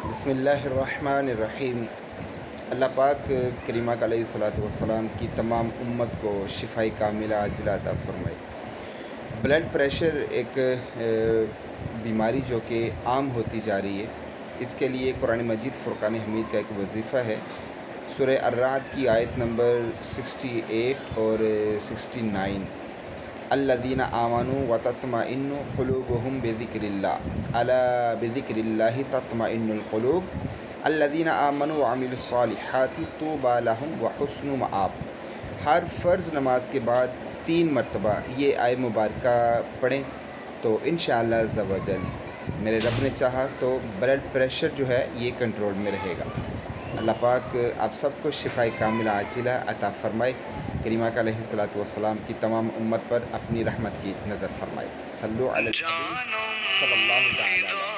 बिस्मिल्लाहिर्रहमानिर्रहीम। अल्लाह पाक करीमा अलैहिस्सलातु वस्सलाम की तमाम उम्मत को शिफ़ाए कामिला आजिला अता फ़रमाए। ब्लड प्रेशर एक बीमारी जो कि आम होती जा रही है, इसके लिए कुरान मजीद फ़ुरक़ान हमीद का एक वज़ीफ़ा है। सूरह अर्राद की आयत नंबर 68 और 69, अल्लज़ीना आमनू व तत्मइन्नु क़ुलूबुहुम बिज़िक्रिल्लाह अला बिज़िक्रिल्लाहि तत्मइन्नुल क़ुलूब अल्लज़ीना आमनू व अमिलुस्सालिहाति तूबा लहुम व हुस्नु मआब। हर फ़र्ज़ नमाज के बाद 3 मरतबा ये आय मुबारका पढ़ें तो इंशाअल्लाह अज़्ज़ा व जल मेरे रब ने चाहा तो ब्लड प्रेशर जो है ये कंट्रोल में रहेगा। अल्लाह पाक आप सबको शिफ़ाए कामिला आजिला अता फ़रमाए। करीमा अलैहिस्सलातु वस्सलाम की तमाम उम्मत पर अपनी रहमत की नज़र फ़रमाए। सल्लु अला नबी सल्लल्लाहु तआला